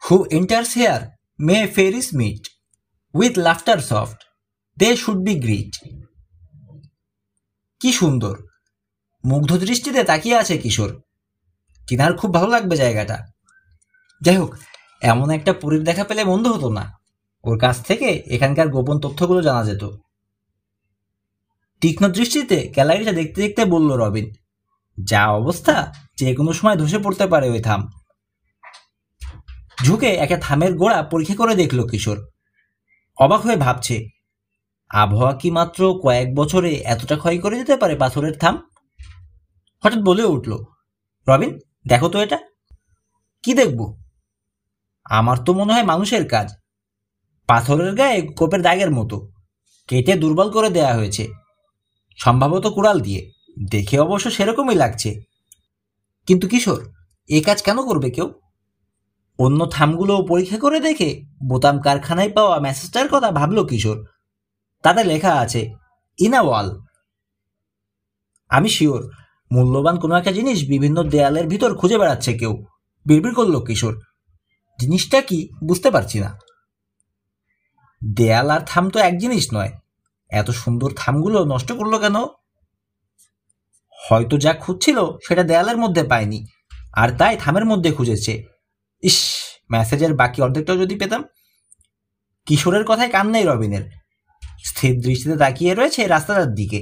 Who enters here may fairies meet, with laughter soft, they should be greet. কি সুন্দর, মুগ্ধ দৃষ্টিতে তাকিয়ে আছে কিশোর। কিনার খুব ভালো লাগবে জায়গাটা। যাই হোক, এমন একটা পরীর দেখা পেলে মন্দ হতো না। ওর কাছ থেকে এখানকার গোপন তথ্যগুলো জানা যেত। তীক্ষ্ণ দৃষ্টিতে গ্যালারিটা দেখতে দেখতে বলল রবিন, যা অবস্থা, যে কোনো সময় ধসে পড়তে পারে ওই থাম। ঝুঁকে একটা থামের গোড়া পরীক্ষা করে দেখল কিশোর। অবাক হয়ে ভাবছে, আবহাওয়া কি মাত্র কয়েক বছরে এতটা ক্ষয় করে দিতে পারে পাথরের থাম? হঠাৎ বলে উঠল, রবিন দেখো তো এটা। কি দেখব? আমার তো মনে হয় মানুষের কাজ। পাথরের গায়ে কোপের দাগের মতো, কেটে দুর্বল করে দেয়া হয়েছে, সম্ভবত কুড়াল দিয়ে। দেখে অবশ্য সেরকমই লাগছে। কিন্তু কিশোর, এ কাজ কেন করবে কেউ? অন্য থামগুলো পরীক্ষা করে দেখে বোতাম কারখানায় পাওয়া মেসেজটার কথা ভাবল কিশোর। তাতে লেখা আছে, ইন আ ওয়াল। আমি শিওর মূল্যবান কোনো একটা জিনিস বিভিন্ন দেয়ালের ভিতর খুঁজে বেড়াচ্ছে কেউ, বিড়বিড় করল কিশোর। জিনিসটা কি বুঝতে পারছি না। দেয়াল আর থাম তো এক জিনিস নয়। এত সুন্দর থামগুলো নষ্ট করলো কেন? হয়তো যা খুঁজছিল সেটা দেয়ালের মধ্যে পায়নি, আর তাই থামের মধ্যে খুঁজেছে। ইস, মেসেজের বাকি অর্ধেকটাও যদি পেতাম। কিশোরের কথায় কান নেই রবিনের। স্থির দৃষ্টিতে তাকিয়ে রয়েছে রাস্তাটার দিকে।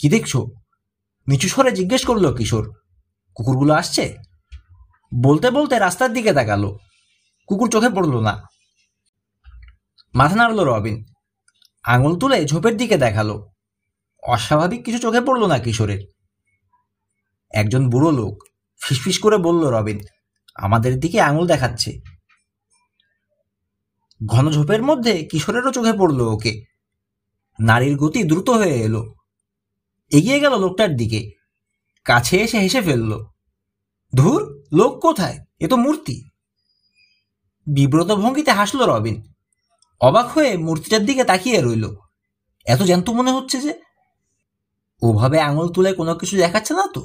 কি দেখছো? নিচু স্বরে জিজ্ঞেস করলো কিশোর। কুকুরগুলো আসছে? বলতে বলতে রাস্তার দিকে তাকালো। কুকুর চোখে পড়ল না। মাথা নাড়ল রবিন, আঙুল তুলে ঝোপের দিকে দেখালো। অস্বাভাবিক কিছু চোখে পড়ল না কিশোরের। একজন বুড়ো লোক ফিসফিস করে বলল রবিন, আমাদের দিকে আঙুল দেখাচ্ছে। ঘন ঝোপের মধ্যে কিশোরেরও চোখে পড়ল ওকে। নারীর গতি দ্রুত হয়ে এলো। এগিয়ে গেল লোকটার দিকে, কাছে এসে হেসে ফেলল। ধুর, লোক কোথায়? এ তো মূর্তি। বিব্রত ভঙ্গিতে হাসল রবিন। অবাক হয়ে মূর্তিটার দিকে তাকিয়ে রইল। এত জ্যান্ত মনে হচ্ছে যে। ওভাবে আঙুল তুলে কোনো কিছু দেখাচ্ছে না তো?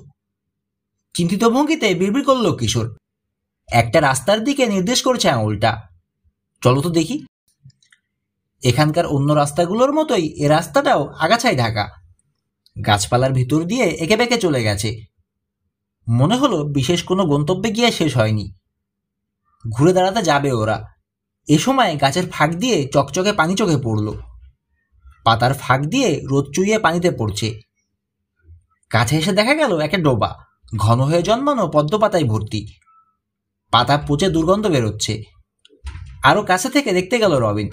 চিন্তিত ভঙ্গিতে বিড়বিড় করল কিশোর। একটা রাস্তার দিকে নির্দেশ করছে আঙুলটা। চলো তো দেখি। এখানকার অন্য রাস্তাগুলোর মতোই এ রাস্তাটাও আগাছায় ঢাকা। গাছপালার ভিতর দিয়ে এঁকে বেঁকে চলে গেছে। মনে হলো বিশেষ কোনো গন্তব্যে গিয়ে শেষ হয়নি। ঘুরে দাঁড়াতে যাবে ওরা। এ সময় গাছের ফাঁক দিয়ে চকচকে পানি চোখে পড়ল। পাতার ফাঁক দিয়ে রোদ চুইয়ে পানিতে পড়ছে। কাছে এসে দেখা গেল একটা ডোবা, ঘন হয়ে জন্মানো পদ্ম পাতায় ভর্তি। পাতা পচে দুর্গন্ধ বেরোচ্ছে। আরো কাছে থেকে দেখতে গেল রবিন।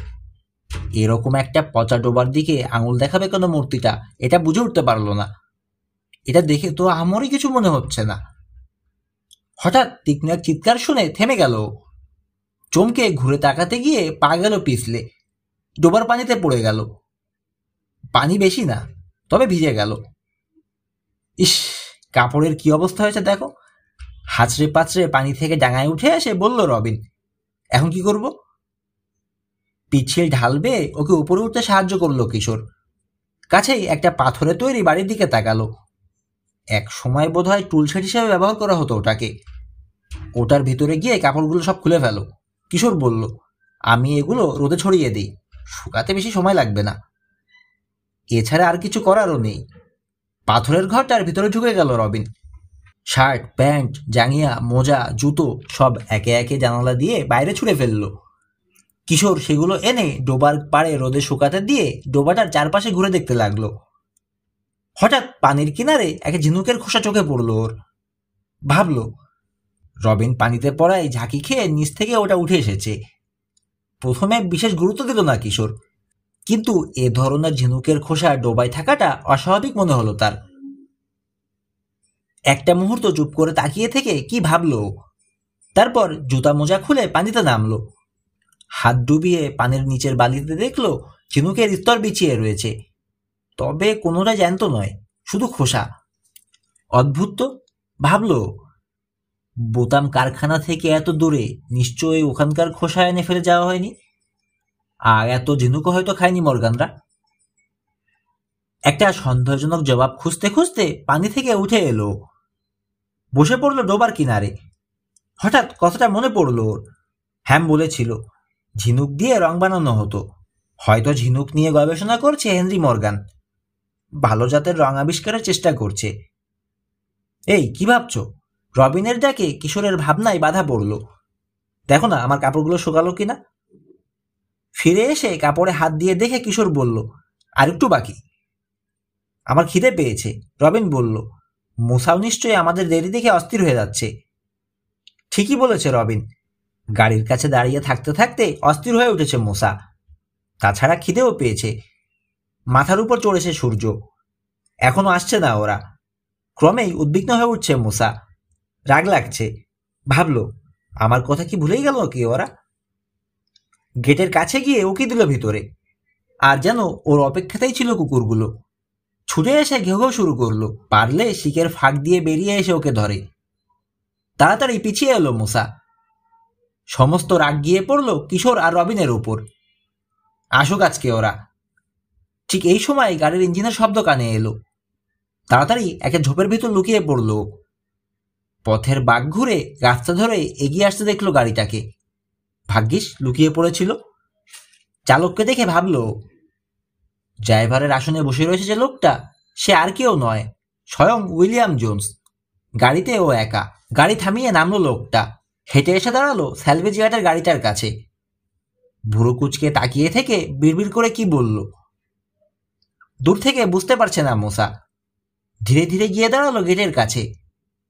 এরকম একটা পচা ডোবার দিকে আঙুল দেখাবে কেন মূর্তিটা, এটা বুঝে উঠতে পারল না। এটা দেখে তো আমারই কিছু মনে হচ্ছে না। হঠাৎ তীক্ষ্ণ এক চিৎকার শুনে থেমে গেল। চমকে ঘুরে তাকাতে গিয়ে পা গেল পিছলে, ডোবার পানিতে পড়ে গেল। পানি বেশি না, তবে ভিজে গেল। ইস, কাপড়ের কি অবস্থা হয়েছে দেখো। হাঁচড়ে পাচড়ে পানি থেকে ডাঙায় উঠে এসে বলল রবিন, এখন কি করব? পিচ্ছিল ঢালবে ওকে উপরে উঠতে সাহায্য করলো কিশোর। কাছেই একটা পাথরে তৈরি বাড়ির দিকে তাকালো। এক সময় বোধহয় টুলসেট হিসেবে ব্যবহার করা হতো ওটাকে। ওটার ভিতরে গিয়ে কাপড়গুলো সব খুলে ফেলো, কিশোর বলল। আমি এগুলো রোদে ছড়িয়ে দিই, শুকাতে বেশি সময় লাগবে না। এছাড়া আর কিছু করারও নেই। পাথরের ঘরটার ভিতরে ঢুকে গেল রবিন। শার্ট, প্যান্ট, জাঙ্গিয়া, মোজা, জুতো সব একে একে জানালা দিয়ে বাইরে ছুঁড়ে ফেলল। কিশোর সেগুলো এনে ডোবার পাড়ে রোদে শুকাতে দিয়ে ডোবাটার চারপাশে ঘুরে দেখতে লাগলো। হঠাৎ পানির কিনারে একটা ঝিনুকের খোসা চোখে পড়ল ওর। ভাবল, রবিন পানিতে পড়ায় ঝাঁকি খেয়ে নিচ থেকে ওটা উঠে এসেছে। প্রথমে বিশেষ গুরুত্ব দিল না কিশোর, কিন্তু এ ধরনের ঝিনুকের খোসা ডোবায় থাকাটা অস্বাভাবিক মনে হলো তার। একটা মুহূর্ত চুপ করে তাকিয়ে থেকে কি ভাবলো। তারপর জুতা মোজা খুলে পানিতে নামলো। হাত ডুবিয়ে পানির নিচের বালিতে দেখলো ঝিনুকের স্তর বিছিয়ে রয়েছে, তবে কোনোটা জ্যান্ত নয়, শুধু খোসা। অদ্ভুত তো, ভাবলো। বোতাম কারখানা থেকে এত দূরে, নিশ্চয়ই ওখানকার খোসা এনে ফেলে যাওয়া হয়নি। আর এত ঝিনুকও হয়তো খায়নি মর্গানরা। একটা সন্দেহজনক জবাব খুঁজতে খুঁজতে পানি থেকে উঠে এলো। বসে পড়লো ডোবার কিনারে। হঠাৎ কথাটা মনে পড়ল ওর। হ্যাম বলেছিল ঝিনুক দিয়ে রং বানানো হতো। হয়তো ঝিনুক নিয়ে গবেষণা করছে হেনরি মর্গান, ভালো জাতের রং আবিষ্কারের চেষ্টা করছে। এই কি ভাবছো? রবিনের ডাকে কিশোরের ভাবনায় বাধা পড়ল। দেখো না আমার কাপড়গুলো শুকালো কিনা। ফিরে এসে কাপড়ে হাত দিয়ে দেখে কিশোর বলল, আর একটু বাকি। আমার খিদে পেয়েছে, রবিন বলল। মুসাও নিশ্চয়ই আমাদের দেরি দেখে অস্থির হয়ে যাচ্ছে। ঠিকই বলেছে রবিন, গাড়ির কাছে দাঁড়িয়ে থাকতে থাকতে অস্থির হয়ে উঠেছে মুসা। তাছাড়া খিদেও পেয়েছে। মাথার উপর চড়েছে সূর্য, এখনো আসছে না ওরা। ক্রমেই উদ্বিগ্ন হয়ে উঠছে মুসা। রাগ লাগছে, ভাবল আমার কথা কি ভুলেই গেল কি ওরা। গেটের কাছে গিয়ে উকি দিল ভিতরে, আর যেন ওর অপেক্ষাতেই ছিল কুকুরগুলো। ছুটে এসে ঘেউ ঘেউ শুরু করলো, পারলে শিকের ফাঁক দিয়ে বেরিয়ে এসে ওকে ধরে। তাড়াতাড়ি পিছিয়ে এলো মুসা। সমস্ত রাগ গিয়ে পড়ল কিশোর আর রবিনের উপর। আসুক আজকে ওরা। ঠিক এই সময় গাড়ির ইঞ্জিনের শব্দ কানে এলো। তাড়াতাড়ি একটা ঝোপের ভিতর লুকিয়ে পড়ল। পথের বাঁক ঘুরে রাস্তা ধরে এগিয়ে আসতে দেখলো গাড়িটাকে। ভাগ্যিস লুকিয়ে পড়েছিল। চালককে দেখে ভাবল, ড্রাইভারের আসনে বসে রয়েছে যে লোকটা, সে আর কেউ নয়, স্বয়ং উইলিয়াম জোন্স। গাড়িতে ও একা। গাড়ি থামিয়ে নামলো লোকটা। হেঁটে এসে দাঁড়ালো স্যালভেজ ইয়ার্ডের গাড়িটার কাছে। ভুরু কুচকে তাকিয়ে থেকে বিড়বিড় করে কি বলল দূর থেকে বুঝতে পারছে না মোসা। ধীরে ধীরে গিয়ে দাঁড়ালো গেটের কাছে।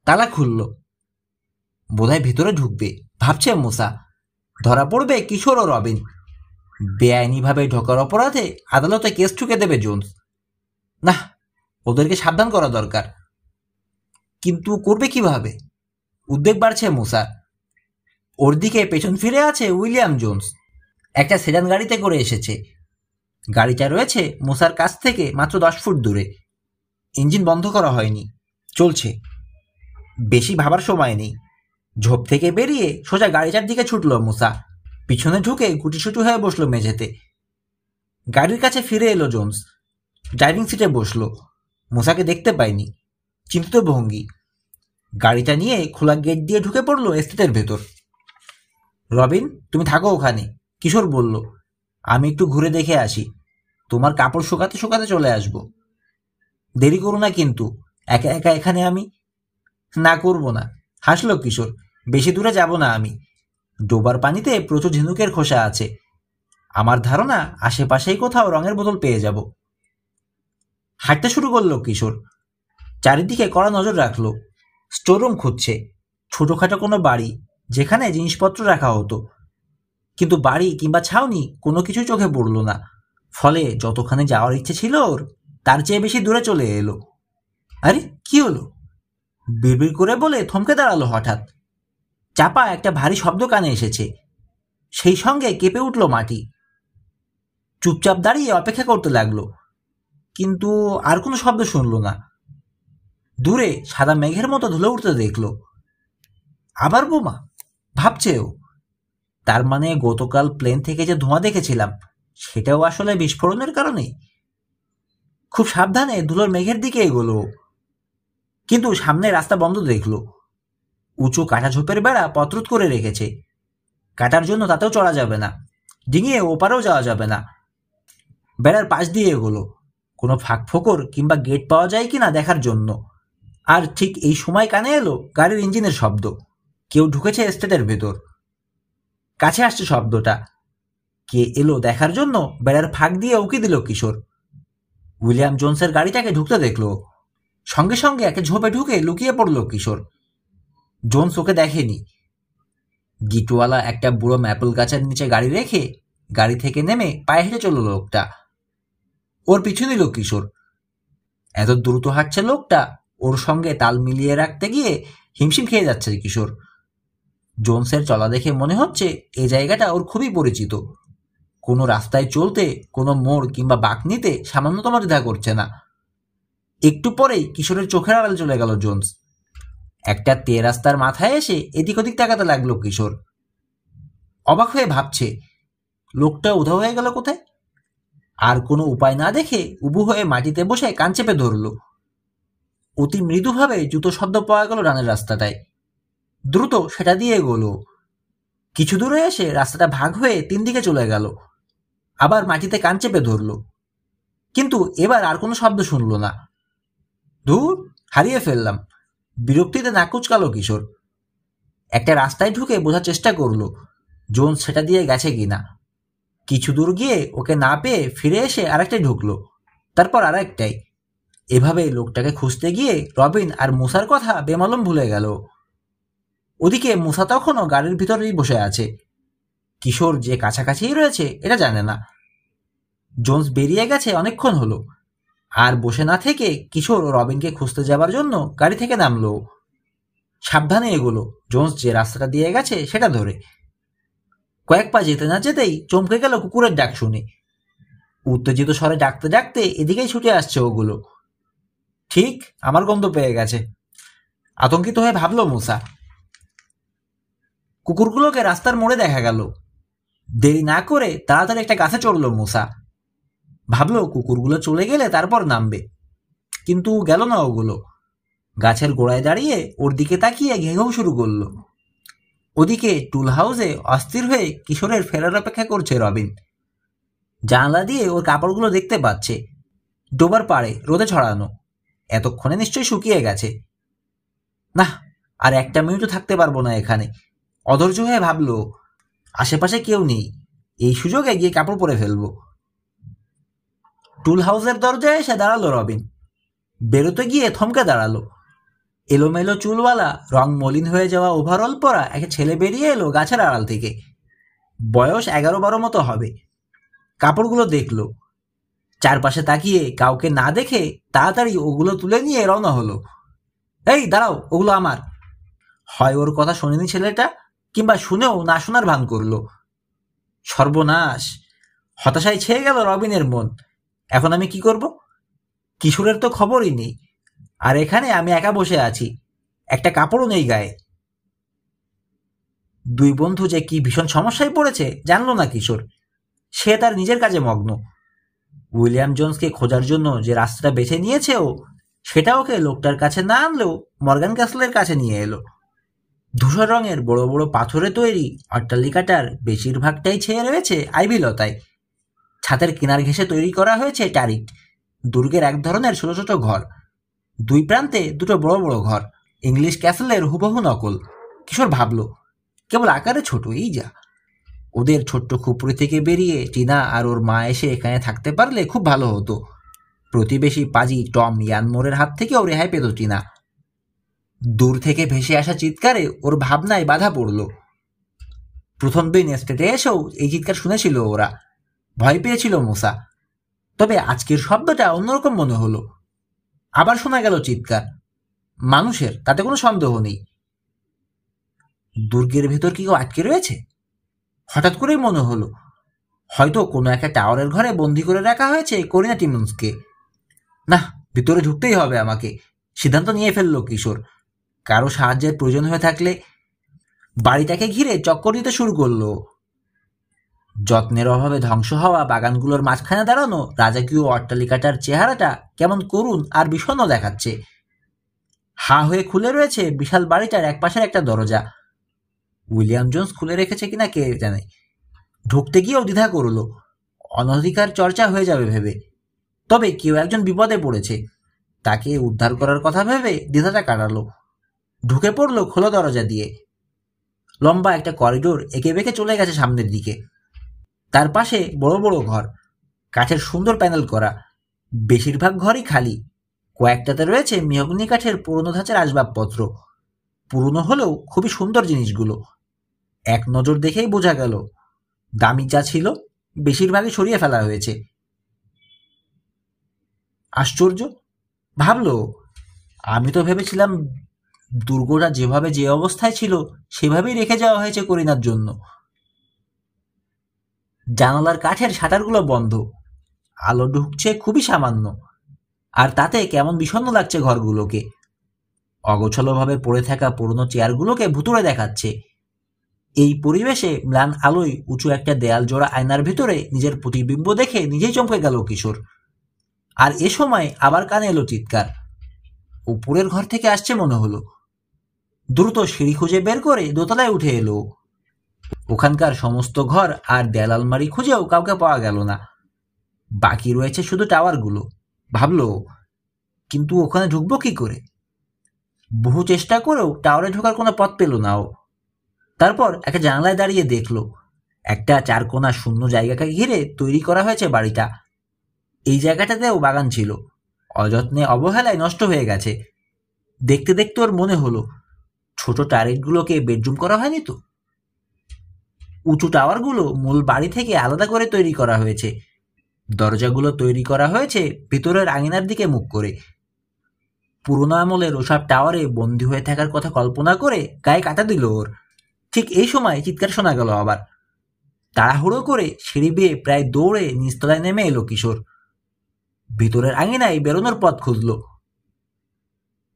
তালা খুলল। বোধহয় ভেতরে ঢুকবে ভাবছে মোসা। ধরা পড়বে কিশোর ও রবিন। বেআইনিভাবে ঢোকার অপরাধে আদালতে কেস ঠুকে দেবে জোন্স। না, ওদেরকে সাবধান করা দরকার। কিন্তু করবে কিভাবে? উদ্বেগ বাড়ছে মোসার। ওর দিকে পেছন ফিরে আছে উইলিয়াম জোন্স। একটা সেডান গাড়িতে করে এসেছে। গাড়িটা রয়েছে মোসার কাছ থেকে মাত্র 10 ফুট দূরে। ইঞ্জিন বন্ধ করা হয়নি, চলছে। বেশি ভাবার সময় নেই। ঝোপ থেকে বেরিয়ে সোজা গাড়িটার দিকে ছুটল মোসা। পিছনে ঢুকে গুটিসুটি হয়ে বসলো মেঝেতে। গাড়ির কাছে ফিরে এলো জোন্স। ড্রাইভিং সিটে বসলো। মোসাকে দেখতে পায়নি। চিন্তিত ভঙ্গি। গাড়িটা নিয়ে খোলা গেট দিয়ে ঢুকে পড়লো এস্টেটের ভেতর। রবিন, তুমি থাকো ওখানে, কিশোর বলল। আমি একটু ঘুরে দেখে আসি। তোমার কাপড় শুকাতে শুকাতে চলে আসব। দেরি করো না কিন্তু, একা একা এখানে আমি। না, করব না, হাসলো কিশোর। বেশি দূরে যাব না আমি। ডোবার পানিতে প্রচুর ঝিনুকের খোসা আছে। আমার ধারণা আশেপাশেই কোথাও রঙের বোতল পেয়ে যাব। হাঁটতে শুরু করলো কিশোর। চারিদিকে কড়া নজর রাখলো। স্টোররুম খুঁজছে, ছোটখাটো কোনো বাড়ি যেখানে জিনিসপত্র রাখা হতো। কিন্তু বাড়ি কিংবা ছাউনি কোনো কিছু চোখে পড়ল না। ফলে যতখানি যাওয়ার ইচ্ছে ছিল ওর, তার চেয়ে বেশি দূরে চলে এলো। আরে কি হলো? বিড়বিড় করে বলে থমকে দাঁড়ালো হঠাৎ। চাপা একটা ভারী শব্দ কানে এসেছে। সেই সঙ্গে কেঁপে উঠল মাটি। চুপচাপ দাঁড়িয়ে অপেক্ষা করতে লাগলো, কিন্তু আর কোনো শব্দ শুনল না। দূরে সাদা মেঘের মতো ধুলে উঠতে দেখলো। আবার বোমা, ভাবছে ও। তার মানে গতকাল প্লেন থেকে যে ধোঁয়া দেখেছিলাম, সেটাও আসলে বিস্ফোরণের কারণেই। খুব সাবধানে ধুলোর মেঘের দিকে এগোলো, কিন্তু সামনে রাস্তা বন্ধ দেখলো। উঁচু কাটা ঝোপের বেড়া পত্রত করে রেখেছে। কাটার জন্য তাতেও চড়া যাবে না, ডিঙিয়ে ওপারেও যাওয়া যাবে না। বেড়ার পাশ দিয়ে এগোলো, কোনো ফাঁক ফোকর কিংবা গেট পাওয়া যায় কিনা দেখার জন্য। আর ঠিক এই সময় কানে এলো গাড়ির ইঞ্জিনের শব্দ। কেউ ঢুকেছে এস্টেটের ভেতর। কাছে আসছে শব্দটা। কে এলো দেখার জন্য বেড়ার ফাঁক দিয়ে উকি দিল কিশোর। উইলিয়াম জোন্সের গাড়িটাকে ঢুকতে দেখলো। সঙ্গে সঙ্গে একে ঝোপে ঢুকে লুকিয়ে পড়ল কিশোর। জোন্স ওকে দেখেনি। গিটওয়ালা একটা বুড়ো ম্যাপল গাছের নিচে গাড়ি রেখে গাড়ি থেকে নেমে পায়ে হেঁটে চলল লোকটা। ওর পিছু নিল কিশোর। এত দ্রুত হাঁটছে লোকটা, ওর সঙ্গে তাল মিলিয়ে রাখতে গিয়ে হিমশিম খেয়ে যাচ্ছে কিশোর। জোন্সের চলা দেখে মনে হচ্ছে এই জায়গাটা ওর খুবই পরিচিত। কোনো রাস্তায় চলতে, কোনো মোড় কিংবা বাঁক নিতে সামান্যতম দ্বিধা করছে না। একটু পরেই কিশোরের চোখের আড়ালে চলে গেল জোন্স। একটা রাস্তার মাথায় এসে এদিক ওদিক তাকাতে লাগলো কিশোর। অবাক হয়ে ভাবছে, লোকটা উধাও হয়ে গেল কোথায়। আর কোনো উপায় না দেখে উবু হয়ে মাটিতে বসে কান চেপে ধরল। অতি মৃদুভাবে জুতো শব্দ পাওয়া গেল ডানের রাস্তাটায়। দ্রুত সেটা দিয়ে এগোলো। কিছু দূরে এসে রাস্তাটা ভাগ হয়ে 3 দিকে চলে গেল। আবার মাটিতে কান চেপে ধরল, কিন্তু এবার আর কোনো শব্দ শুনল না। ধুর, হারিয়ে ফেললাম। বিরক্তিতে নাক কুচকালো কিশোর। একটা রাস্তায় ঢুকে বোঝার চেষ্টা করলো জোন্স সেটা দিয়ে গেছে কিনা। কিছু দূর গিয়ে ওকে না পেয়ে ফিরে এসে আরেকটাই ঢুকলো, তারপর আরেকটাই। এভাবে লোকটাকে খুঁজতে গিয়ে রবিন আর মুসার কথা বেমালুম ভুলে গেল। ওদিকে মুসা তখনও গাড়ির ভিতরেই বসে আছে। কিশোর যে কাছাকাছিই রয়েছে এটা জানে না। জোন্স বেরিয়ে গেছে অনেকক্ষণ হলো, আর বসে না থেকে কিশোর রবিনকে খুঁজতে যাবার জন্য গাড়ি থেকে নামলো। সাবধানে এগোলো জোন্স যে রাস্তাটা দিয়ে গেছে সেটা ধরে। কয়েক পা যেতে না যেতেই চমকে গেল কুকুরের ডাক শুনে। উত্তেজিত স্বরে ডাকতে ডাকতে এদিকেই ছুটে আসছে ওগুলো। ঠিক আমার গন্ধ পেয়ে গেছে, আতঙ্কিত হয়ে ভাবল মুসা। কুকুরগুলোকে রাস্তার মোড়ে দেখা গেল। দেরি না করে তাড়াতাড়ি একটা গাছে চড়ল মুসা। ভাবলো কুকুরগুলো চলে গেলে তারপর নামবে, কিন্তু গেল না ওগুলো। গাছের গোড়ায় দাঁড়িয়ে ওর দিকে তাকিয়ে ঘেঘেও শুরু করলো। ওদিকে টুল হাউসে অস্থির হয়ে কিশোরের ফেরার অপেক্ষা করছে রবিন। জানলা দিয়ে ওর কাপড়গুলো দেখতে পাচ্ছে, ডোবার পাড়ে রোদে ছড়ানো। এতক্ষণে নিশ্চয়ই শুকিয়ে গেছে। না, আর একটা মিনিটও থাকতে পারবো না এখানে, অধৈর্য হয়ে ভাবলো। আশেপাশে কেউ নেই, এই সুযোগে গিয়ে কাপড় পরে ফেলবো। টুল হাউসের দরজায় এসে দাঁড়ালো রবিন। বেরোতে গিয়ে থমকে দাঁড়ালো। এলোমেলো চুলওয়ালা, রং মলিন হয়ে যাওয়া ওভারঅল পরা একটা ছেলে বেরিয়ে এলো গাছের আড়াল থেকে। বয়স 11-12 মতো হবে। কাপড়গুলো দেখলো, চারপাশে তাকিয়ে কাউকে না দেখে তাড়াতাড়ি ওগুলো তুলে নিয়ে রওনা হলো। এই দাঁড়াও, ওগুলো আমার। হয় ওর কথা শোনেনি ছেলেটা, কিংবা শুনেও না শোনার ভান করলো। সর্বনাশ! হতাশায় ছেয়ে গেল রবিনের মন। এখন আমি কি করব? কিশোরের তো খবরই নেই, আর এখানে আমি একা বসে আছি, একটা কাপড়ও নেই গায়ে। দুই বন্ধু যে কি ভীষণ সমস্যায় পড়েছে জানলো না কিশোর। সে তার নিজের কাজে মগ্ন। উইলিয়াম জোন্সকে খোঁজার জন্য যে রাস্তাটা বেছে নিয়েছে ও, সেটা ওকে লোকটার কাছে না আনলেও মর্গান ক্যাসলের কাছে নিয়ে এলো। ধূসর রঙের বড় বড় পাথরে তৈরি অট্টালিকাটার বেশিরভাগটাই ছেয়ে রয়েছে আইভি লতায়। ছাদের কিনার ঘেঁষে তৈরি করা হয়েছে টারিট, দুর্গের এক ধরনের ছোট ছোট ঘর। দুই প্রান্তে দুটো বড় বড় ঘর, ইংলিশ ক্যাসেলের হুবহু নকল। কিশোর ভাবল, কেবল আকারে ছোট, এই যা। ওদের ছোট্ট খুপড়ি থেকে বেরিয়ে টিনা আর ওর মা এসে এখানে থাকতে পারলে খুব ভালো হতো। প্রতিবেশী পাজি টম ইয়ানমোরের হাত থেকেও রেহাই পেত টিনা। দূর থেকে ভেসে আসা চিৎকারে ওর ভাবনায় বাধা পড়ল। প্রথম দিন এস্টেটে এসেও এই চিৎকার শুনেছিল ওরা, ভয় পেয়েছিল মুসা। তবে আজকের শব্দটা অন্যরকম মনে হলো। আবার শোনা গেল চিৎকার, মানুষের, তাতে কোনো সন্দেহ নেই। দুর্গের ভেতর কি কেউ আটকে রয়েছে? হঠাৎ করেই মনে হলো হয়তো কোনো একটা টাওয়ারের ঘরে বন্দি করে রাখা হয়েছে করিনা টিমন্সকে। না, ভিতরে ঢুকতেই হবে আমাকে, সিদ্ধান্ত নিয়ে ফেললো কিশোর। কারো সাহায্যের প্রয়োজন হয়ে থাকলে। বাড়িটাকে ঘিরে চক্কর দিতে শুরু করলো। যত্নের অভাবে ধ্বংস হওয়া বাগানগুলোর মাঝখানে দাঁড়ানো রাজকীয় অট্টালিকাটার চেহারাটা কেমন করুণ আর বিষণ্ণ দেখাচ্ছে। হা হয়ে খুলে রয়েছে বিশাল বাড়িটার একপাশের একটা দরজা। উইলিয়াম জোন্স খুলে রেখেছে কিনা কে জানে। ঢুকতে গিয়েও দ্বিধা করলো, অনধিকার চর্চা হয়ে যাবে ভেবে। তবে কেউ একজন বিপদে পড়েছে, তাকে উদ্ধার করার কথা ভেবে দ্বিধাটা কাটালো। ঢুকে পড়লো খোলা দরজা দিয়ে। লম্বা একটা করিডোর এঁকে বেঁকে চলে গেছে সামনের দিকে। তার পাশে বড় বড় ঘর, কাঠের সুন্দর প্যানেল করা। বেশিরভাগ ঘরই খালি, কয়েকটাতে রয়েছে মেহগনি কাঠের পুরনো ধাঁচের আসবাবপত্র। পুরনো হলেও খুবই সুন্দর জিনিসগুলো। এক নজর দেখেই বোঝা গেল দামি যা ছিল বেশিরভাগই সরিয়ে ফেলা হয়েছে। আশ্চর্য, ভাবলো, আমি তো ভেবেছিলাম দুর্গটা যেভাবে যে অবস্থায় ছিল সেভাবেই রেখে যাওয়া হয়েছে করিনার জন্য। জানালার কাঠের শাটারগুলো বন্ধ, আলো ঢুকছে খুবই সামান্য, আর তাতে কেমন বিষণ্ণ লাগছে ঘরগুলোকে। অগোছালোভাবে পড়ে থাকা পুরনো চেয়ারগুলোকে ভুতুড়ে দেখাচ্ছে। এই পরিবেশে ম্লান আলোয় উঁচু একটা দেয়াল জোড়া আয়নার ভিতরে নিজের প্রতিবিম্ব দেখে নিজেই চমকে গেল কিশোর। আর এ সময় আবার কানে এলো চিৎকার। উপরের ঘর থেকে আসছে মনে হলো। দ্রুত সিঁড়ি খুঁজে বের করে দোতলায় উঠে এলো। ওখানকার সমস্ত ঘর আর দেয়াল আলমারি খুঁজেও কাউকে পাওয়া গেল না। বাকি রয়েছে শুধু টাওয়ারগুলো। ভাবলো, কিন্তু ওখানে ঢুকবো কি করে? বহু চেষ্টা করেও টাওয়ারে ঢোকার কোনো পথ পেল না ও। তারপর একটা জানলায় দাঁড়িয়ে দেখলো একটা চারকোনা শূন্য জায়গাকে ঘিরে তৈরি করা হয়েছে বাড়িটা। এই জায়গাটাতেও বাগান ছিল, অযত্নে অবহেলায় নষ্ট হয়ে গেছে। দেখতে দেখতে ওর মনে হলো, ছোট টারেটগুলোকে বেডরুম করা হয়নি তো? উঁচু টাওয়ারগুলো মূল বাড়ি থেকে আলাদা করে তৈরি করা হয়েছে। দরজাগুলো তৈরি করা হয়েছে ভিতরের আঙিনার দিকে মুখ করে। পুরোনো আমলের ওসব টাওয়ারে বন্দী হয়ে থাকার কথা কল্পনা করে গায়ে কাটা দিল ওর। ঠিক এই সময় চিৎকার শোনা গেল আবার। তাড়াহুড়ো করে সিঁড়ি বেয়ে প্রায় দৌড়ে নিচতলায় নেমে এলো কিশোর। ভিতরের আঙিনায় বেরোনোর পথ খুঁজল।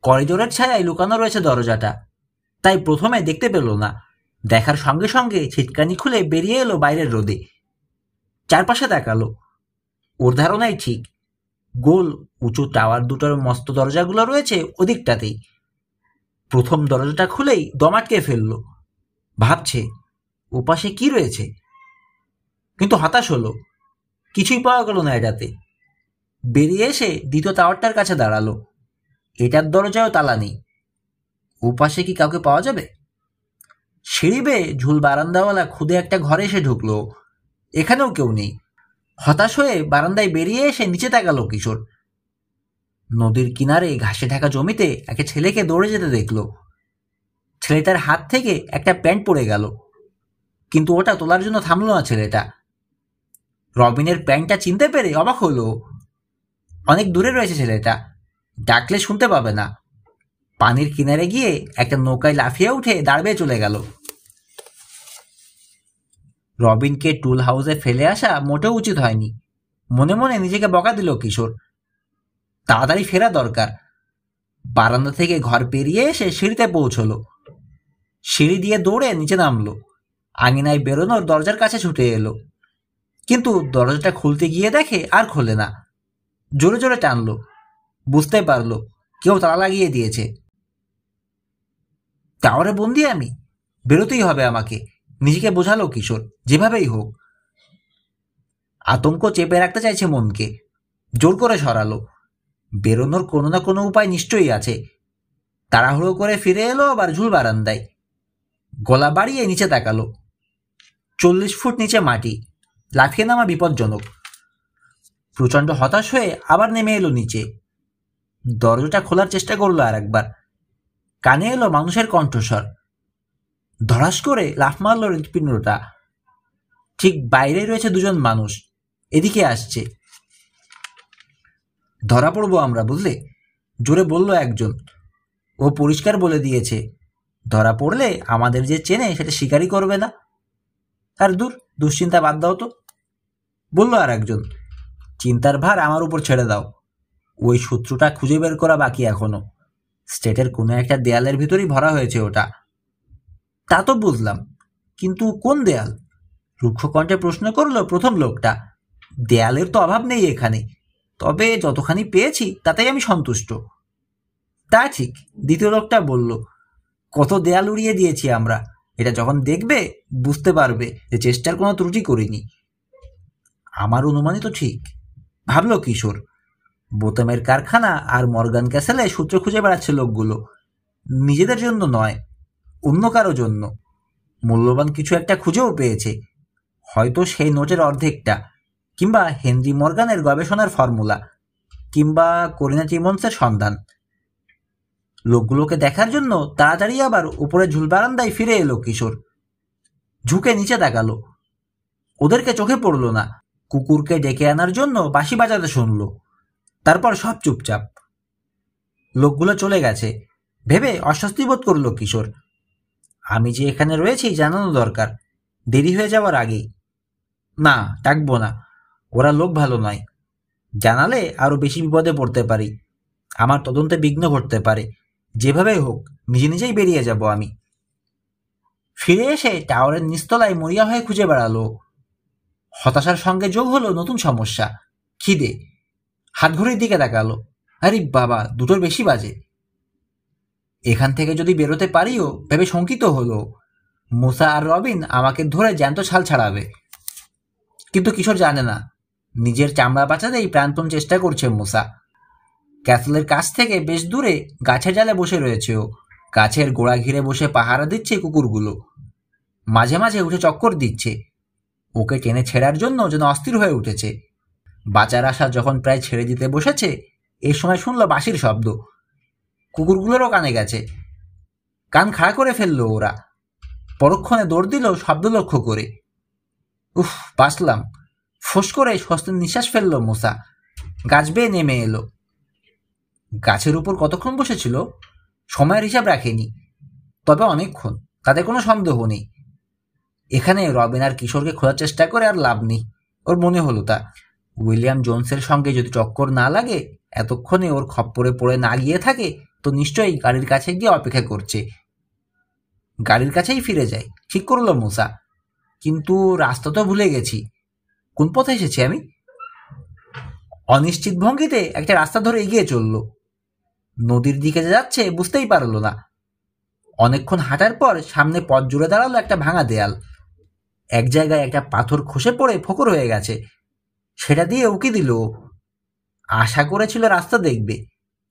করিডোরের ছায়ায় লুকানো রয়েছে দরজাটা, তাই প্রথমে দেখতে পেল না। দেখার সঙ্গে সঙ্গে ছিটকানি খুলে বেরিয়ে এলো বাইরের রোদে। চারপাশে তাকালো। ওর ধারণাই ঠিক, গোল উঁচু টাওয়ার দুটোর মস্ত দরজাগুলো রয়েছে ওদিকটাতেই। প্রথম দরজাটা খুলেই দম আটকে ফেলল। ভাবছে ওপাশে কি রয়েছে, কিন্তু হতাশ হলো, কিছুই পাওয়া গেল না এটাতে। বেরিয়ে এসে দ্বিতীয় টাওয়ারটার কাছে দাঁড়ালো। এটার দরজাও তালা নেই। ওপাশে কি কাউকে পাওয়া যাবে? সিঁড়ি বেয়ে ঝুল বারান্দাওয়ালা খুদে একটা ঘরে এসে ঢুকলো। এখানেও কেউ নেই। হতাশ হয়ে বারান্দায় বেরিয়ে এসে নিচে তাকালো কিশোর। নদীর কিনারে ঘাসে ঢাকা জমিতে একটা ছেলেকে দৌড়ে যেতে দেখলো। ছেলেটার হাত থেকে একটা প্যান্ট পড়ে গেল, কিন্তু ওটা তোলার জন্য থামলো না ছেলেটা। রবিনের প্যান্টটা চিনতে পেরে অবাক হলো। অনেক দূরে রয়েছে ছেলেটা, ডাকলে শুনতে পাবে না। পানির কিনারে গিয়ে একটা নৌকায় লাফিয়ে উঠে দাঁড় বেয়ে চলে গেল। রবিনকে টুল হাউসে ফেলে আসা মোটেও উচিত হয়নি, মনে মনে নিজেকে বকা দিল কিশোর। তাড়াতাড়ি ফেরা দরকার। বারান্দা থেকে ঘর পেরিয়ে এসে সিঁড়িতে পৌঁছলো। সিঁড়ি দিয়ে দৌড়ে নিচে নামলো। আঙিনায় বেরোনোর দরজার কাছে ছুটে এলো, কিন্তু দরজাটা খুলতে গিয়ে দেখে আর খোলে না। জোরে জোরে টানলো, বুঝতে পারলো কেউ তালা লাগিয়ে দিয়েছে। টাওয়ারে বন্দি আমি, বেরোতেই হবে আমাকে, নিজেকে বোঝালো কিশোর, যেভাবেই হোক। আতঙ্ক চেপে রাখতে চাইছে মনকে, জোর করে সরালো। বেরোনোর কোনো না কোনো উপায় নিশ্চয়ই আছে। তাড়াহুড়ো করে ফিরে এলো আবার ঝুল বারান্দায়। গলা বাড়িয়ে নিচে তাকালো। 40 ফুট নিচে মাটি, লাফিয়ে নামা বিপজ্জনক। প্রচণ্ড হতাশ হয়ে আবার নেমে এলো নিচে। দরজাটা খোলার চেষ্টা করলো আর একবার। কানে এলো মানুষের কণ্ঠস্বর। ধরাস করে লাফ মারল হৃৎপিণ্ডটা। ঠিক বাইরে রয়েছে দুজন মানুষ, এদিকে আসছে। ধরা পড়বো আমরা, বুঝলে, জোরে বলল একজন। ও পরিষ্কার বলে দিয়েছে, ধরা পড়লে আমাদের যে চেনে সেটা স্বীকারই করবে না। আর দূর, দুশ্চিন্তা বাদ দাও তো, বলল আর একজন। চিন্তার ভার আমার উপর ছেড়ে দাও। ওই সূত্রটা খুঁজে বের করা বাকি এখনো। স্টেটের কোনো একটা দেয়ালের ভিতরেই ভরা হয়েছে ওটা। তা তো বুঝলাম, কিন্তু কোন দেয়াল? রুক্ষ কণ্ঠে প্রশ্ন করলো প্রথম লোকটা। দেয়ালের তো অভাব নেই এখানে, তবে যতখানি পেয়েছি তাতেই আমি সন্তুষ্ট। তা ঠিক, দ্বিতীয় লোকটা বলল। কত দেয়াল উড়িয়ে দিয়েছি আমরা, এটা যখন দেখবে বুঝতে পারবে যে চেষ্টার কোনো ত্রুটি করিনি। আমার অনুমানই তো ঠিক, ভাবল কিশোর। বোতামের কারখানা আর মর্গান ক্যাসেলে সূত্র খুঁজে বেড়াচ্ছে লোকগুলো, নিজেদের জন্য নয়, অন্য কারো জন্য। মূল্যবান কিছু একটা খুঁজেও পেয়েছে, হয়তো সেই নোটের অর্ধেকটা, কিংবা হেনরি মর্গানের গবেষণার ফর্মুলা, কিংবা করিনা টিমন্সের সন্ধান। লোকগুলোকে দেখার জন্য তাড়াতাড়ি আবার উপরে ঝুল বারান্দায় ফিরে এলো কিশোর। ঝুঁকে নিচে তাকালো। ওদেরকে চোখে পড়ল না। কুকুরকে ডেকে আনার জন্য বাঁশি বাজাতে শুনল। তারপর সব চুপচাপ। লোকগুলো চলে গেছে ভেবে অস্বস্তি বোধ করল কিশোর। আমি যে এখানে রয়েছি জানানো দরকার, দেরি হয়ে যাওয়ার আগেই। না, ডাকবো না, ওরা লোক ভালো নয়। জানালে আরো বেশি বিপদে পড়তে পারি, আমার তদন্তে বিঘ্ন ঘটতে পারে। যেভাবেই হোক নিজে নিজেই বেরিয়ে যাব আমি। ফিরে এসে টাওয়ারের নিচতলায় মরিয়া হয়ে খুঁজে বেড়ালো। হতাশার সঙ্গে যোগ হলো নতুন সমস্যা, খিদে। হাত ঘড়ির দিকে তাকালো। আরে বাবা, 2টোর বেশি বাজে। এখান থেকে যদি বেরোতে পারিও ভেবে শঙ্কিত হলো। মুসা আর রবিন আমাকে ধরে জ্যান্ত ছাল ছাড়াবে, কিন্তু কিশোর জানে না নিজের চামড়া বাঁচাতেই প্রাণপণ চেষ্টা করছে মুসা। ক্যাসেলের কাছ থেকে বেশ দূরে গাছের জালে বসে রয়েছে ও। গাছের গোড়া ঘিরে বসে পাহারা দিচ্ছে কুকুরগুলো, মাঝে মাঝে উঠে চক্কর দিচ্ছে। ওকে টেনে ছেড়ার জন্য যেন অস্থির হয়ে উঠেছে। বাঁচার আশা যখন প্রায় ছেড়ে দিতে বসেছে, এ সময় শুনল বাঁশির শব্দ। কুকুরগুলোরও কানে গেছে, কান খাড়া করে ফেললো ওরা। পরক্ষণে দৌড় দিল শব্দ লক্ষ্য করে। উফ, বাঁচলাম, ফোঁস করে স্বস্তির নিঃশ্বাস ফেললো মুসা। গাছ বেয়ে নেমে এলো। গাছের উপর কতক্ষণ বসেছিল সময়ের হিসাব রাখেনি, তবে অনেকক্ষণ, তাতে কোনো সন্দেহ নেই। এখানে রবিন আর কিশোরকে খোঁজার চেষ্টা করে আর লাভ নেই, ওর মনে হলো তা। উইলিয়াম জোনসের সঙ্গে যদি চক্কর না লাগে, এতক্ষণে ওর খপ্পরে পড়ে না গিয়ে থাকে, তো নিশ্চয়ই গাড়ির কাছে গিয়ে অপেক্ষা করছে। গাড়ির কাছেই ফিরে যায় ঠিক করলো মুসা, কিন্তু রাস্তা তো ভুলে গেছি। কোন পথে এসেছি আমি? অনিশ্চিত ভঙ্গিতে একটা রাস্তা ধরে এগিয়ে চলল। নদীর দিকে যাচ্ছে বুঝতেই পারল না। অনেকক্ষণ হাঁটার পর সামনে পথ জুড়ে দাঁড়ালো একটা ভাঙা দেয়াল। এক জায়গায় একটা পাথর খসে পড়ে ফোকর হয়ে গেছে, সেটা দিয়ে উকি দিল। আশা করেছিল রাস্তা দেখবে,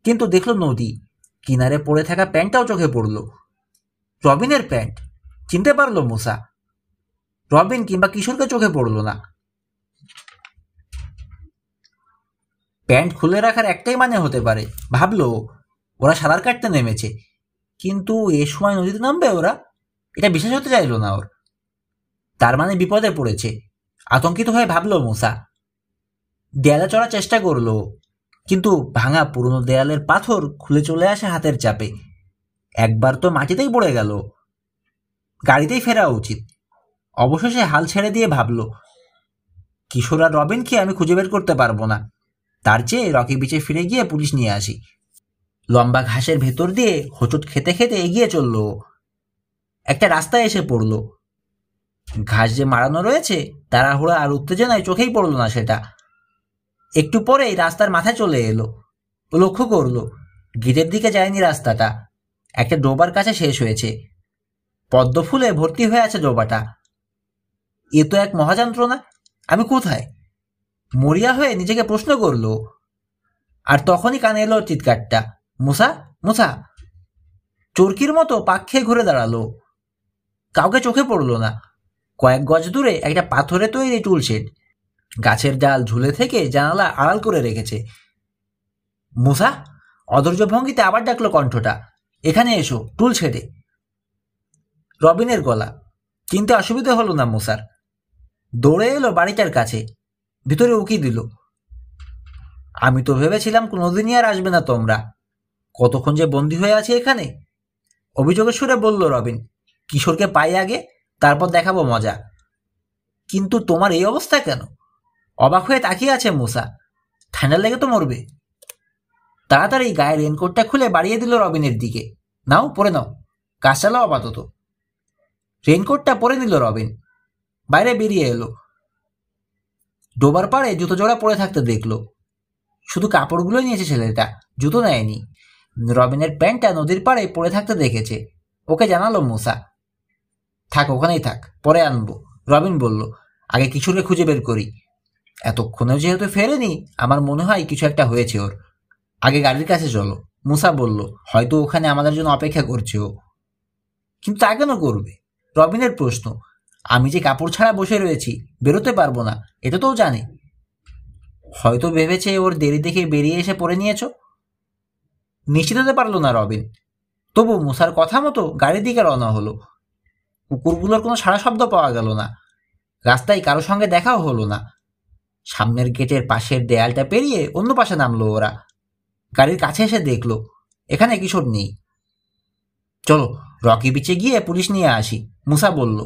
কিন্তু দেখলো নদী। কিনারে পড়ে থাকা প্যান্টটাও চোখে পড়ল, রবিনের প্যান্ট। চিনতে পারলো মুসা। রবিন কিংবা কিশোরকে চোখে পড়ল না। প্যান্ট খুলে রাখার একটাই মানে হতে পারে, ভাবলো। ওরা সাঁতার কাটতে নেমেছে, কিন্তু এ সময় নদীতে নামবে ওরা? এটা বিশ্বাস হতে চাইল না ওর। তার মানে বিপদে পড়েছে, আতঙ্কিত হয়ে ভাবলো মুসা। দেয়ালে চড়ার চেষ্টা করলো, কিন্তু ভাঙা পুরনো দেয়ালের পাথর খুলে চলে আসে হাতের চাপে। একবার তো মাটিতেই পড়ে গেল। গাড়িতেই ফেরা উচিত। অবশেষে হাল ছেড়ে দিয়ে ভাবলো, কিশোর আর রবিনকে আমি খুঁজে বের করতে পারবো না, তার চেয়ে রকি বিচে ফিরে গিয়ে পুলিশ নিয়ে আসি। লম্বা ঘাসের ভেতর দিয়ে হোঁচট খেতে খেতে এগিয়ে চলল। একটা রাস্তায় এসে পড়ল। ঘাস যে মারানো রয়েছে, তাড়াহুড়া আর উত্তেজনায় চোখেই পড়ল না সেটা। একটু পরেই রাস্তার মাথায় চলে এলো। ও লক্ষ্য করলো গিটের দিকে যায়নি রাস্তাটা, একটা ডোবার কাছে শেষ হয়েছে। পদ্ম ফুলে ভর্তি হয়ে আছে ডোবাটা। এ তো এক মহাযন্ত্রণা, আমি কোথায়? মরিয়া হয়ে নিজেকে প্রশ্ন করলো। আর তখনই কানে এলো চিৎকারটা, মুসা, মুসা! চরকির মতো পাক খেয়ে ঘুরে দাঁড়ালো। কাউকে চোখে পড়ল না। কয়েক গজ দূরে একটা পাথরে তৈরি টুল শেড, গাছের ডাল ঝুলে থেকে জানালা আড়াল করে রেখেছে। মুসা! অধৈর্য ভঙ্গিতে আবার ডাকলো কণ্ঠটা, এখানে এসো, টুল শেডে। রবিনের গলা, চিনতে অসুবিধা হলো না মুসার। দৌড়ে এলো বাড়িটার কাছে, ভিতরে উকি দিল। আমি তো ভেবেছিলাম কোনোদিনই আর আসবে না তোমরা। কতক্ষণ যে বন্দী হয়ে আছি এখানে। অভিযোগের সুরে বলল রবিন। কিশোরকে পাই আগে, তারপর দেখাবো মজা। কিন্তু তোমার এই অবস্থা কেন? অবাক হয়ে তাকিয়ে আছে মুসা। ঠান্ডা লেগে তো মরবে। তাড়াতাড়ি গায়ের রেনকোটটা খুলে বাড়িয়ে দিল রবিনের দিকে। নাও, পরে নাও, কাজ চালাও আপাতত। রেনকোটটা পরে নিল রবিন, বাইরে বেরিয়ে এলো। ডোবার পাড়ে জুতো জোড়া পরে থাকতে দেখলো। শুধু কাপড়গুলো নিয়েছে ছেলেটা, জুতো নেয়নি। রবিনের প্যান্টটা নদীর পাড়ে পড়ে থাকতে দেখেছে। ওকে জানালো মুসা, থাক ওখানেই থাক, পরে আনবো। রবিন বলল, আগে কিশোরকে খুঁজে বের করি। এতক্ষণেও যেহেতু ফেরেনি, আমার মনে হয় কিছু একটা হয়েছে ওর। আগে গাড়ির কাছে চলো। মুসা বলল, হয়তো ওখানে আমাদের জন্য অপেক্ষা করছে ও। কিন্তু তা কেন করবে? রবিনের প্রশ্ন। আমি যে কাপড় ছাড়া বসে রয়েছি, বেরোতে পারবো না, এটা তো জানে। হয়তো ভেবেছে ওর দেরি দেখে বেরিয়ে এসে পড়ে নিয়েছ। নিশ্চিত হতে পারলো না রবিন। তবু মুসার কথা মতো গাড়ির দিকে রওনা হলো। কুকুরগুলোর কোনো সাড়া শব্দ পাওয়া গেল না। রাস্তায় কারো সঙ্গে দেখাও হলো না। সামনের গেটের পাশের দেয়ালটা পেরিয়ে অন্য পাশে নামলো ওরা। গাড়ির কাছে এসে দেখলো এখানে কিশোর নেই। চলো রকি বিচে গিয়ে পুলিশ নিয়ে আসি, মুসা বলল।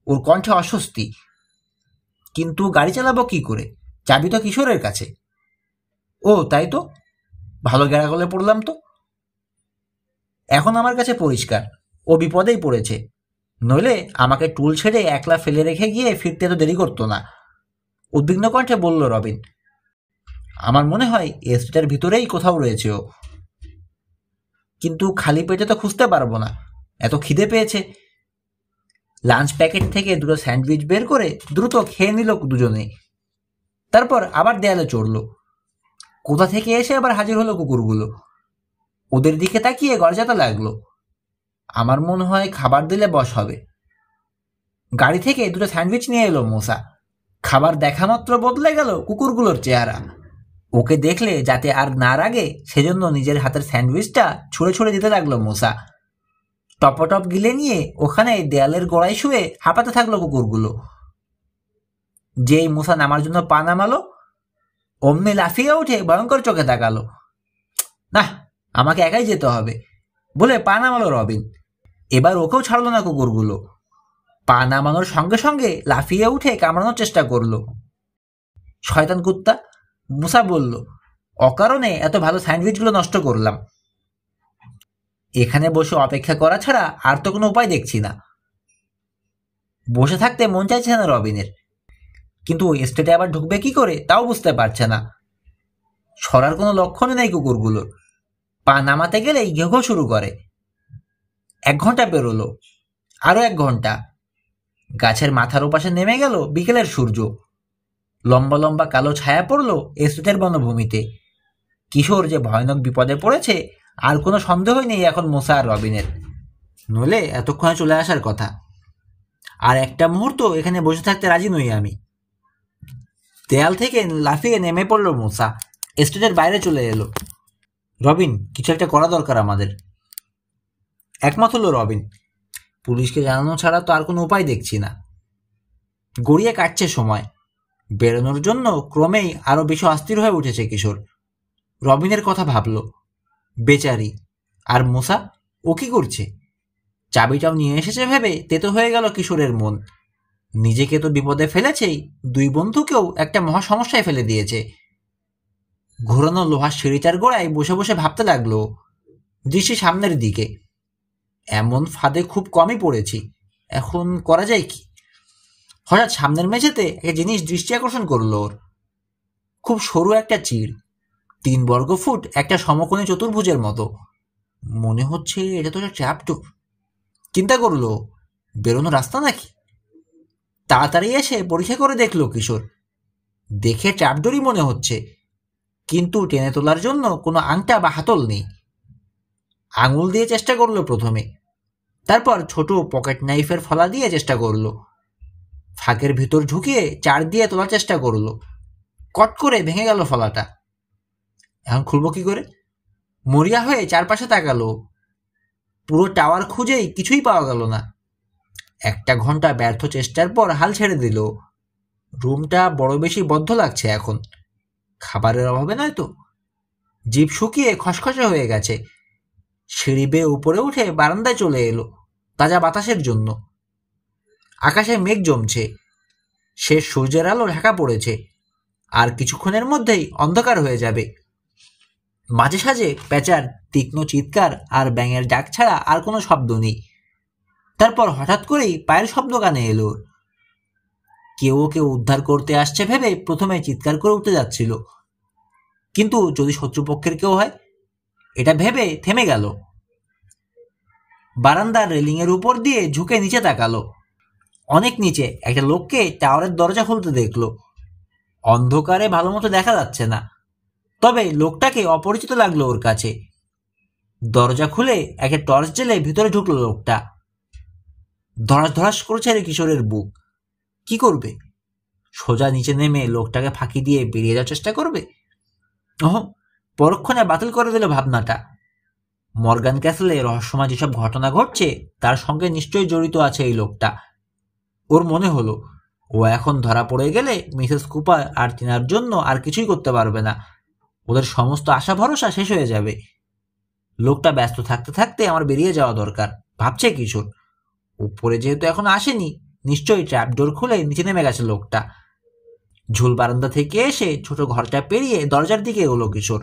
ওর কণ্ঠে অস্বস্তি। কিন্তু গাড়ি চালাবো কি করে? চাবি তো কিশোরের কাছে। ও তাই তো, ভালো গেরাগলে পড়লাম তো। এখন আমার কাছে পরিষ্কার, ও বিপদেই পড়েছে। নইলে আমাকে টুল ছেড়ে একলা ফেলে রেখে গিয়ে ফিরতে তো দেরি করতো না। উদ্বিগ্ন কণ্ঠে বলল রবিন। আমার মনে হয় এস্টেটের ভিতরেই কোথাও রয়েছে ও। কিন্তু খালি পেটে তো খুঁজতে পারবো না, এত খিদে পেয়েছে। লাঞ্চ প্যাকেট থেকে দুটো স্যান্ডউইচ বের করে দ্রুত খেয়ে নিল দুজনে। তারপর আবার দেয়ালে চড়ল। কোথা থেকে এসে আবার হাজির হলো কুকুরগুলো। ওদের দিকে তাকিয়ে গর্জাতে লাগলো। আমার মনে হয় খাবার দিলে বশ হবে। গাড়ি থেকে দুটো স্যান্ডউইচ নিয়ে এলো মোসা। খাবার দেখা মাত্র বদলে গেল কুকুরগুলোর চেহারা। ওকে দেখলে যাতে আর না রাগে সেজন্য নিজের হাতের স্যান্ডউইচটা ছুঁড়ে ছুঁড়ে দিতে লাগলো মোসা। টপটপ গিলে নিয়ে ওখানে দেয়ালের গোড়ায় শুয়ে হাঁপাতে থাকলো কুকুরগুলো। যেই মোসা নামার জন্য পা নামালো, অমনি লাফিয়ে উঠে ভয়ঙ্কর চোখে তাকালো। না, আমাকে একাই যেতে হবে বলে পা নামালো রবিন। এবার ওকেও ছাড়লো না কুকুরগুলো। পা নামানোর সঙ্গে সঙ্গে লাফিয়ে উঠে কামড়ানোর চেষ্টা করলো। শয়তান কুত্তা, মুসা বলল, অকারণে এত ভালো স্যান্ডউইচগুলো নষ্ট করলাম। এখানে বসে অপেক্ষা করা ছাড়া আর তো কোনো উপায় দেখছি না। বসে থাকতে মন চাইছে না রবিনের, কিন্তু এস্টেটে আবার ঢুকবে কি করে তাও বুঝতে পারছে না। সরার কোনো লক্ষণই নেই কুকুরগুলোর। পা নামাতে গেলেই ঘেঘো শুরু করে। 1 ঘন্টা পেরোলো, আরো 1 ঘন্টা। গাছের মাথার ওপাশে নেমে গেল বিকেলের সূর্য। লম্বা লম্বা কালো ছায়া পড়ল এস্টেটের বনভূমিতে। কিশোর যে ভয়ানক বিপদে পড়েছে আর কোনো সন্দেহই নেই এখন মোসা আর রবিনের। নইলে এতক্ষণে চলে আসার কথা। আর একটা মুহূর্ত এখানে বসে থাকতে রাজি নই আমি। দেয়াল থেকে লাফিয়ে নেমে পড়ল মোসা। এস্টেটের বাইরে চলে এলো। রবিন, কিছু একটা করা দরকার আমাদের। একমত হলো রবিন। পুলিশকে জানানো ছাড়া তো আর কোনো উপায় দেখছি না। গড়িয়ে কাটছে সময়। বেরোনোর জন্য ক্রমেই আরো বেশি অস্থির হয়ে উঠেছে কিশোর। রবিনের কথা ভাবল। বেচারি। আর মোসা, ও কি করছে? চাবিটাও নিয়ে এসেছে ভেবে তেতো হয়ে গেল কিশোরের মন। নিজেকে তো বিপদে ফেলেছেই, 2 বন্ধুকেও একটা মহা সমস্যায় ফেলে দিয়েছে। ঘোরানো লোহার সিঁড়িটার গোড়ায় বসে বসে ভাবতে লাগলো। দৃষ্টি সামনের দিকে। এমন ফাঁদে খুব কমই পড়েছি, এখন করা যায় কি? হঠাৎ সামনের মেঝেতে একটা জিনিস দৃষ্টি আকর্ষণ করলো ওর। খুব সরু একটা চিড়, 3 বর্গফুট একটা সমকোণী চতুর্ভুজের মতো। মনে হচ্ছে এটা তো একটা ট্র্যাপডোর। চিন্তা করলো, বেরোনো রাস্তা নাকি? তাড়াতাড়ি এসে পরীক্ষা করে দেখলো কিশোর। দেখে ট্র্যাপডোরই মনে হচ্ছে, কিন্তু টেনে তোলার জন্য কোনো আংটা বা হাতল নেই। আঙুল দিয়ে চেষ্টা করলো প্রথমে, তারপর ছোট পকেট নাইফের ফলা দিয়ে চেষ্টা করলো। ফাঁকের ভিতর ঢুকিয়ে চার দিয়ে তোলার চেষ্টা করলো। কট করে ভেঙে গেল ফলাটা। এখন খুলবো কি করে? মরিয়া হয়ে চারপাশে তাকালো। পুরো টাওয়ার খুঁজেই কিছুই পাওয়া গেল না। 1 ঘন্টা ব্যর্থ চেষ্টার পর হাল ছেড়ে দিল। রুমটা বড় বেশি বদ্ধ লাগছে এখন। খাবারের অভাবে নয় তো। জিভ শুকিয়ে খসখসে হয়ে গেছে। সিঁড়ি বেয়ে উপরে উঠে বারান্দায় চলে এলো তাজা বাতাসের জন্য। আকাশে মেঘ জমছে। শেষ সূর্যের আলো ঢাকা পড়েছে। আর কিছুক্ষণের মধ্যেই অন্ধকার হয়ে যাবে। মাঝে সাঝে প্যাঁচার তীক্ষ্ণ চিৎকার আর ব্যাঙের ডাক ছাড়া আর কোনো শব্দ নেই। তারপর হঠাৎ করেই পায়ের শব্দ কানে এলো। কেউ ওকে উদ্ধার করতে আসছে ভেবে প্রথমে চিৎকার করে উঠতে যাচ্ছিল, কিন্তু যদি শত্রুপক্ষের কেউ হয় এটা ভেবে থেমে গেল। বারান্দার রেলিংয়ের উপর দিয়ে ঝুঁকে নিচে তাকালো। অনেক নিচে একটা লোককে টাওয়ারের দরজা খুলতে দেখলো। অন্ধকারে ভালো মতো দেখা যাচ্ছে না, তবে লোকটাকে অপরিচিত লাগলো ওর কাছে। দরজা খুলে একটা টর্চ জেলে ভিতরে ঢুকলো লোকটা। ধরাস ধরাস করছে রে কিশোরের বুক। কি করবে? সোজা নিচে নেমে লোকটাকে ফাঁকি দিয়ে বেরিয়ে যাওয়ার চেষ্টা করবে? ওহ, পরক্ষণে বাতিল করে দিল ভাবনাটা। মর্গান ক্যাসেলে রহস্যময় যেসব ঘটনা ঘটছে তার সঙ্গে নিশ্চয়ই জড়িত আছে এই লোকটা। ওর মনে হলো ও এখন ধরা পড়ে গেলে মিসেস কুপার আর তিনার জন্য আর কিছুই করতে পারবে না। ওদের সমস্ত আশা ভরসা শেষ হয়ে যাবে। লোকটা ব্যস্ত থাকতে থাকতে আমার বেরিয়ে যাওয়া দরকার, ভাবছে কিশোর। উপরে যেহেতু এখন আসেনি, নিশ্চয়ই ট্র্যাপডোর খুলে নিচে নেমে গেছে লোকটা। ঝুল বারান্দা থেকে এসে ছোট ঘরটা পেরিয়ে দরজার দিকে এগোলো কিশোর।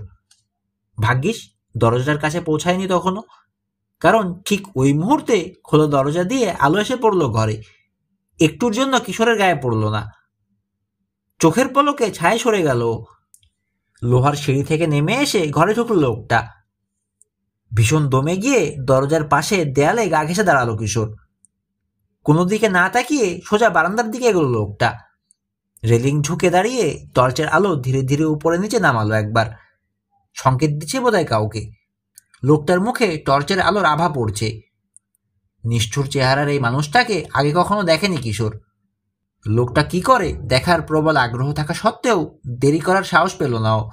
ভাগ্যিস দরজার কাছে পৌঁছায়নি তখনও, কারণ ঠিক ওই মুহূর্তে খোলা দরজা দিয়ে আলো এসে পড়লো ঘরে। একটুর জন্য কিশোরের গায়ে পড়লো না। চোখের পলকে ছায়া সরে গেল। লোহার সিঁড়ি থেকে নেমে এসে ঘরে ঢুকলো লোকটা। ভীষণ দমে গিয়ে দরজার পাশে দেয়ালে গা ঘেঁষে দাঁড়ালো কিশোর। কোনো দিকে না তাকিয়ে সোজা বারান্দার দিকে এগোলো লোকটা। রেলিং ঝুঁকে দাঁড়িয়ে টর্চের আলো ধীরে ধীরে উপরে নিচে নামালো একবার, সংকেত দিচ্ছে বোধহয় কাউকে। লোকটার মুখে টর্চের আলোর আভা পড়ছে। নিষ্ঠুর চেহারার এই মানুষটাকে আগে কখনো দেখেনি কিশোর। লোকটা কি করে দেখার প্রবল আগ্রহ থাকা সত্ত্বেও দেরি করার সাহস পেল না ও।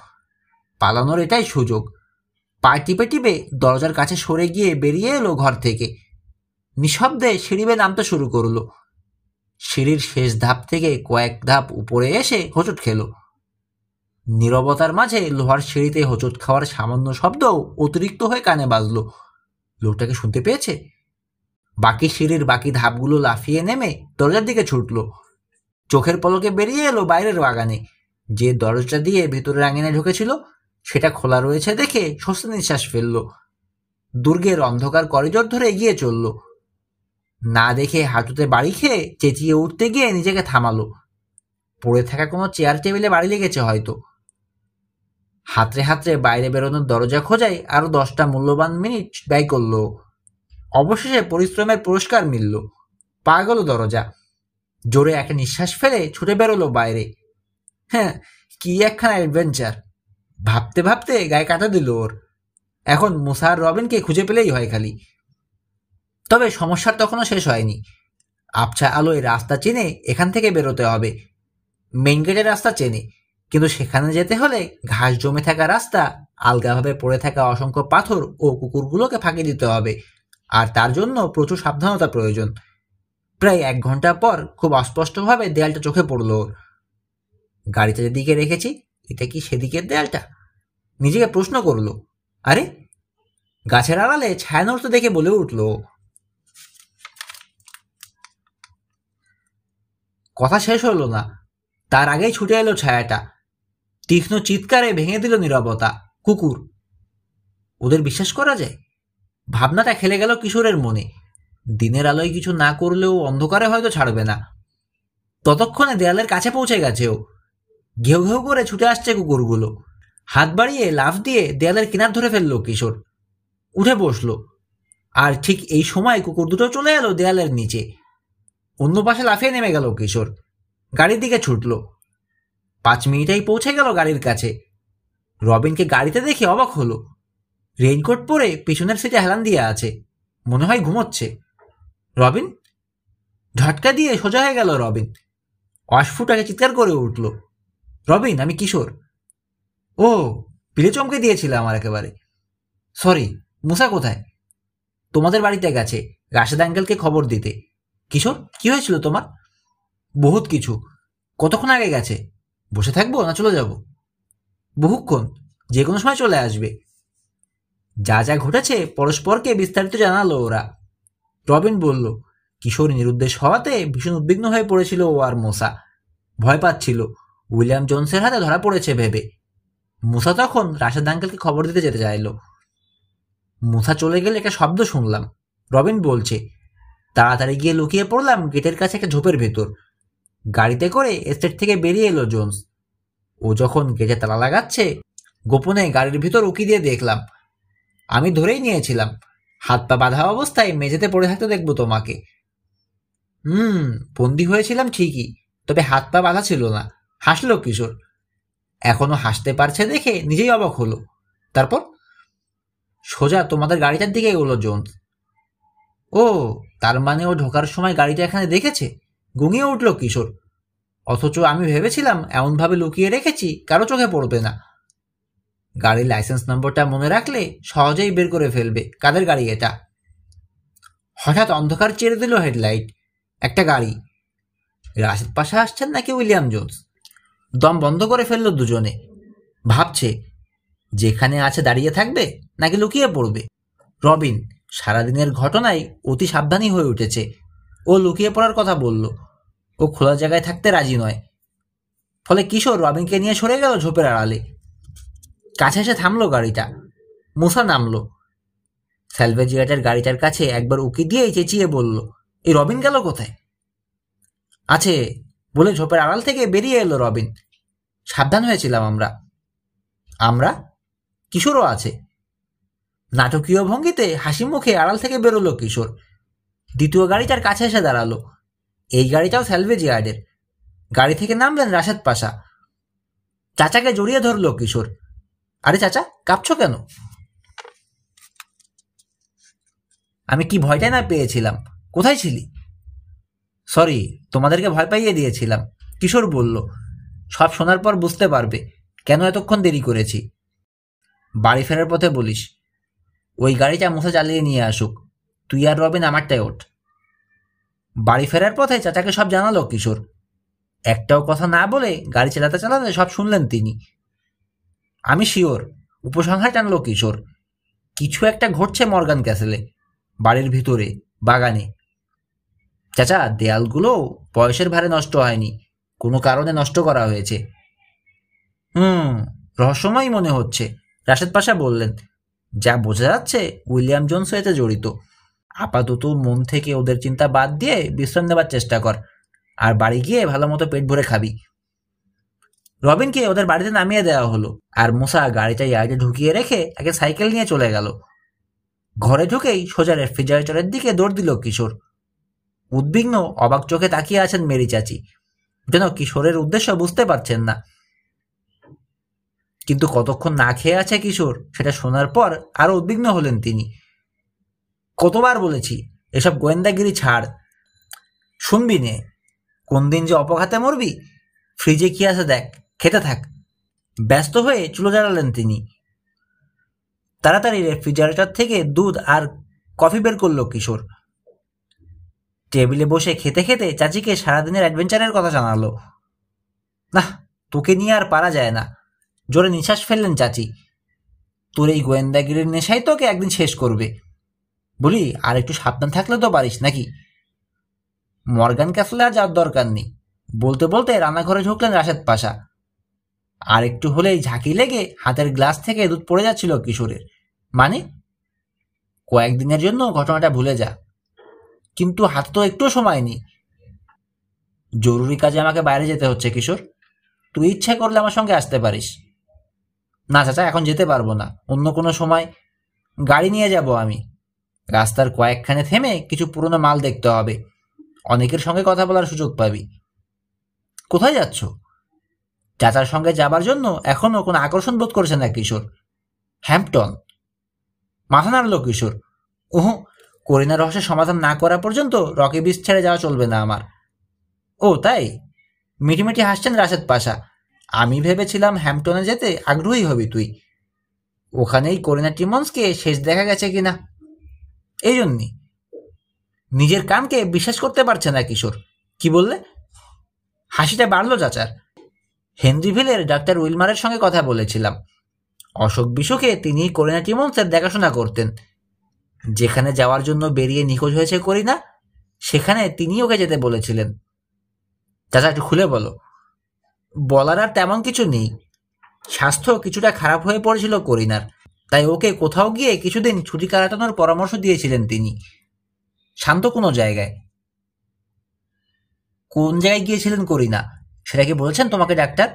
পালানোর এটাই সুযোগ। পা টিপে টিপে দরজার কাছে সরে গিয়ে বেরিয়ে এলো ঘর থেকে। নিঃশব্দে সিঁড়ি বেয়ে নামতে শুরু করলো। সিঁড়ির শেষ ধাপ থেকে কয়েক ধাপ উপরে এসে হোঁচট খেল। নীরবতার মাঝে লোহার সিঁড়িতে হোঁচট খাওয়ার সামান্য শব্দও অতিরিক্ত হয়ে কানে বাজল। লোকটাকে শুনতে পেয়েছে। বাকি সিঁড়ির বাকি ধাপগুলো লাফিয়ে নেমে দরজার দিকে ছুটল। চোখের পলকে বেরিয়ে এলো বাইরের বাগানে। যে দরজা দিয়ে ভেতরের আঙিনে ঢুকেছিল সেটা খোলা রয়েছে দেখে স্বস্তি নিঃশ্বাস ফেলল। দুর্গের অন্ধকার করিডোর ধরে এগিয়ে চলল। না দেখে হাঁটুতে বাড়ি খেয়ে চেঁচিয়ে উঠতে গিয়ে নিজেকে থামালো। পড়ে থাকা কোনো চেয়ার টেবিলে বাড়ি লেগেছে হয়তো। হাতড়ে হাতড়ে বাইরে বেরোনোর দরজা খোঁজায় আরো 10টা মূল্যবান মিনিট ব্যয় করলো। অবশেষে পরিশ্রমের পুরস্কার মিলল। পা গেল দরজা। জোরে একটা নিঃশ্বাস ফেলে ছুটে বেরোলো বাইরে। হ্যাঁ, কি একখানা অ্যাডভেঞ্চার! ভাবতে ভাবতে গায়ে কাটা দিল ওর। এখন মুসা আর রবিনকে খুঁজে পেলেই হয় খালি। তবে সমস্যার তখনও শেষ হয়নি। আবছা আলোয় রাস্তা চেনে এখান থেকে বেরোতে হবে। মেইন গেটের রাস্তা চেনে, কিন্তু সেখানে যেতে হলে ঘাস জমে থাকা রাস্তা, আলগাভাবে পড়ে থাকা অসংখ্য পাথর ও কুকুরগুলোকে ফাঁকি দিতে হবে, আর তার জন্য প্রচুর সাবধানতা প্রয়োজন। প্রায় 1 ঘন্টা পর খুব অস্পষ্টভাবে দেয়ালটা চোখে পড়ল ওর। গাড়িটা যেদিকে রেখেছি এটা কি সেদিকের দেয়ালটা? নিজেকে প্রশ্ন করলো। আরে, গাছের আড়ালে ছায়া নড়তে দেখে বলে উঠল। কথা শেষ হলো না, তার আগেই ছুটে এলো ছায়াটা। তীক্ষ্ণ চিৎকারে ভেঙে দিল নীরবতা। কুকুর! ওদের বিশ্বাস করা যায়? ভাবনাটা খেলে গেল কিশোরের মনে। দিনের আলোয় কিছু না করলেও অন্ধকারে হয়তো ছাড়বে না। ততক্ষণে দেয়ালের কাছে পৌঁছে গেছে ও। ঘেউ ঘেউ করে ছুটে আসছে কুকুরগুলো। হাত বাড়িয়ে লাফ দিয়ে দেয়ালের কিনার ধরে ফেললো কিশোর। উঠে বসলো। আর ঠিক এই সময় কুকুর দুটো চলে এলো দেয়ালের নিচে। অন্য পাশে লাফিয়ে নেমে গেল কিশোর। গাড়ির দিকে ছুটল। 5 মিনিটেই পৌঁছে গেল গাড়ির কাছে। রবিনকে গাড়িতে দেখে অবাক হলো। রেইনকোট পরে পিছনের সিটে হেলান দিয়ে আছে, মনে হয় ঘুমোচ্ছে। রবিন! ঝটকা দিয়ে সোজা হয়ে গেল রবিন। অস্ফুটাকে চিৎকার করে উঠল। রবিন, আমি কিশোর। ও, পিলে চমকে দিয়েছিল আমার একেবারে। সরি। মুসা কোথায়? তোমাদের বাড়িতে গেছে রাশেদ আঙ্কেলকে খবর দিতে। কিশোর, কি হয়েছিল তোমার? বহুত কিছু। কতক্ষণ আগে গেছে? বসে থাকবো না চলে যাব? বহুক্ষণ, যে কোনো সময় চলে আসবে। যা যা ঘটেছে পরস্পরকে বিস্তারিত জানালো ওরা। রবিন বলল, কিশোর নিরুদ্দেশ হওয়াতে ভীষণ উদ্বিগ্ন হয়ে পড়েছিল ও আর মুসা। ভয় পাচ্ছিল উইলিয়াম জোনসের হাতে ধরা পড়েছে ভেবে। মুসা তখন রাশেদ আঙ্কেলকে খবর দিতে যেতে চাইল। মুসা চলে গেলে একটা শব্দ শুনলাম। রবিন বলছে, তাড়াতাড়ি গিয়ে লুকিয়ে পড়লাম গেটের কাছে একটা ঝোপের ভেতর। গাড়িতে করে এস্টেট থেকে বেরিয়ে এলো জোন্স। ও যখন গেটে তালা লাগাচ্ছে, গোপনে গাড়ির ভিতর উকি দিয়ে দেখলাম। আমি ধরেই নিয়েছিলাম হাত পা বাঁধা অবস্থায় মেঝেতে পড়ে থাকতে দেখবো তোমাকে। বন্দি হয়েছিলাম ঠিকই, তবে হাত পা বাঁধা ছিল না। হাসলো কিশোর। এখনো হাসতে পারছে দেখে নিজেই অবাক হলো। তারপর সোজা তোমাদের গাড়িটার দিকে এগোলো জোন্স। ও, তার মানে ও ঢোকার সময় গাড়িটা এখানে দেখেছে? গুঙিয়ে উঠল কিশোর। অথচ আমি ভেবেছিলাম এমনভাবে লুকিয়ে রেখেছি কারো চোখে পড়বে না। গাড়ির লাইসেন্স নম্বরটা মনে রাখলে সহজেই বের করে ফেলবে কাদের গাড়ি এটা। হঠাৎ অন্ধকার চেড়ে দিল হেডলাইট। একটা গাড়ি। রাশেদ পাশা আসছেন নাকি উইলিয়াম জোন্স? দম বন্ধ করে ফেললো দুজনে। ভাবছে যেখানে আছে দাঁড়িয়ে থাকবে নাকি লুকিয়ে পড়বে। রবিন সারাদিনের ঘটনায় অতি সাবধানী হয়ে উঠেছে। ও লুকিয়ে পড়ার কথা বলল। ও খোলা জায়গায় থাকতে রাজি নয়। ফলে কিশোর রবিনকে নিয়ে সরে গেল ঝোপের আড়ালে। কাছে এসে থামলো গাড়িটা। মুসা নামলো। স্যালভেজিয়াটের গাড়িটার কাছে একবার উকি দিয়েই চেঁচিয়ে বলল, এই রবিন গেল কোথায়? আছে বলে ঝোপের আড়াল থেকে বেরিয়ে এলো রবিন। সাবধান হয়েছিলাম আমরা। আমরা? কিশোরও আছে। নাটকীয় ভঙ্গিতে হাসি মুখে আড়াল থেকে বেরোলো কিশোর। দ্বিতীয় গাড়ি তার কাছে এসে দাঁড়ালো। এই গাড়িটাও স্যালভেজ ইয়ার্ডের। গাড়ি থেকে নামলেন রাশেদ পাশা। চাচাকে জড়িয়ে ধরল কিশোর। আরে চাচা, কাঁপছো কেন? আমি কি ভয়টাই না পেয়েছিলাম। কোথায় ছিলি? সরি, তোমাদেরকে ভয় পাইয়ে দিয়েছিলাম, কিশোর বলল। সব শোনার পর বুঝতে পারবে কেন এতক্ষণ দেরি করেছি। বাড়ি ফেরার পথে বলিস ওই গাড়িটা মুছে চালিয়ে নিয়ে আসুক। তুই আর রবিন আমারটায় ওঠ। বাড়ি ফেরার পথে চাচাকে সব জানালো কিশোর। একটাও কথা না বলে গাড়ি চালাতে চালাতে সব শুনলেন তিনি। আমি শিওর, উপসংহার টানল কিশোর, কিছু একটা ঘটছে মর্গান ক্যাসেলে, বাড়ির ভিতরে, বাগানে। চাচা, দেয়ালগুলো বয়সের ভারে নষ্ট হয়নি, কোনো কারণে নষ্ট করা হয়েছে। রহস্যময় মনে হচ্ছে, রাশেদ পাশা বললেন। যা বোঝা যাচ্ছে উইলিয়াম জোনস এতে জড়িত। আপাতত মন থেকে ওদের চিন্তা বাদ দিয়ে বিশ্রাম নেবার চেষ্টা কর, আর বাড়ি গিয়ে ভালো মতো পেট ভরে খাবি। রবিনকে ওদের বাড়িতে নামিয়ে দেওয়া হলো, আর মুসা গাড়িটা ইয়ার্ডে ঢুকিয়ে রেখে তাকে সাইকেল নিয়ে চলে গেল। ঘরে ঢুকেই সোজা রেফ্রিজারেটরের দিকে দৌড় দিল কিশোর। উদ্বিগ্ন অবাক চোখে তাকিয়ে আছেন মেরি চাচি, যেন কিশোরের উদ্দেশ্য বুঝতে পারছেন না। কিন্তু কতক্ষণ না খেয়ে আছে কিশোর সেটা শোনার পর আরো উদ্বিগ্ন হলেন তিনি। কতবার বলেছি এসব গোয়েন্দাগিরি ছাড়, শুনবি নে। কোন দিন যে অপঘাতে মরবি। ফ্রিজে কি আছে দেখ, খেতে থাক। ব্যস্ত হয়ে চুলো জ্বালালেন তিনি। তাড়াতাড়ি রেফ্রিজারেটর থেকে দুধ আর কফি বের করল কিশোর। টেবিলে বসে খেতে খেতে চাচিকে সারাদিনের অ্যাডভেঞ্চারের কথা জানালো। না, তোকে নিয়ে আর পারা যায় না, জোরে নিঃশ্বাস ফেললেন চাচি। তোর এই গোয়েন্দাগিরির নেশাই তোকে একদিন শেষ করবে। বলি, আর একটু সাবধান থাকলে তো পারিস নাকি। মর্গান ক্যাসলে আর যাওয়ার দরকার নেই, বলতে বলতে রান্নাঘরে ঢুকলেন রাশেদ পাশা। আর একটু হলেই ঝাঁকি লেগে হাতের গ্লাস থেকে দুধ পড়ে যাচ্ছিল কিশোরের। মানে, কয়েকদিনের জন্য ঘটনাটা ভুলে যা। কিন্তু হাতে তো একটু সময় নেই। জরুরি কাজে আমাকে বাইরে যেতে হচ্ছে কিশোর, তুই ইচ্ছে করলে আমার সঙ্গে আসতে পারিস। না চাচা, এখন যেতে পারবো না, অন্য কোনো সময়। গাড়ি নিয়ে যাব আমি। রাস্তার কয়েকখানে থেমে কিছু পুরনো মাল দেখতে হবে, অনেকের সঙ্গে কথা বলার সুযোগ পাবি। কোথায় যাচ্ছ? চাচার সঙ্গে যাবার জন্য এখনো কোনো আকর্ষণ বোধ করছে না কিশোর। হ্যাম্পটন। মাথা নাড়ল কিশোর। ওহ, করিনা রহস্যের সমাধান না করা পর্যন্ত রকি বিচ ছেড়ে যাওয়া চলবে না আমার। ও তাই? মিটিমিটি হাসছেন রাশেদ পাশা। আমি ভেবেছিলাম হ্যাম্পটনে যেতে আগ্রহী হবি তুই। ওখানেই করিনা টিমন্সকে শেষ দেখা গেছে কিনা, এই জন্যই। নিজের কানকে বিশ্বাস করতে পারছে না কিশোর। কি বললে? হাসিটা বাড়ল চাচার। হেনরিভিলের ডাক্তার উইলমারের সঙ্গে কথা বলেছিলাম। অসুখ বিসুখে তিনি করিনা টিমন্সের দেখাশোনা করতেন। যেখানে যাওয়ার জন্য বেরিয়ে নিখোঁজ হয়েছে করিনা, সেখানে তিনি ওকে যেতে বলেছিলেন। চাচা, একটু খুলে বলো। বলার আর তেমন কিছু নেই। স্বাস্থ্য কিছুটা খারাপ হয়ে পড়েছিল করিনার, তাই ওকে কোথাও গিয়ে কিছুদিন ছুটি কাটানোর পরামর্শ দিয়েছিলেন তিনি, শান্ত কোনো জায়গায়। কোন জায়গায় গিয়েছিলেন করিনা সেটা কি বলছেন তোমাকে ডাক্তার?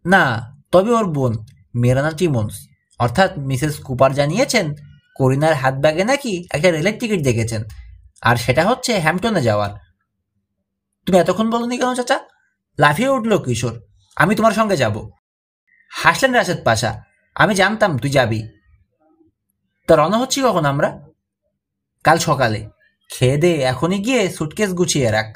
না, তবে ওর বোন মেরানা টিমন্স অর্থাৎ মিসেস কুপার জানিয়েছেন করিনার হাত ব্যাগে নাকি একটা রেলের টিকিট দেখেছেন, আর সেটা হচ্ছে হ্যাম্পটনে যাওয়ার। তুমি এতক্ষণ বলনি কেন চাচা? লাফিয়ে উঠল কিশোর। আমি তোমার সঙ্গে যাব। হাসলেন রাশেদ পাশা। আমি জানতাম তুই যাবি। তা রওনা হচ্ছি কখন আমরা? কাল সকালে। খেয়ে দে এখনই গিয়ে সুটকেস গুছিয়ে রাখ।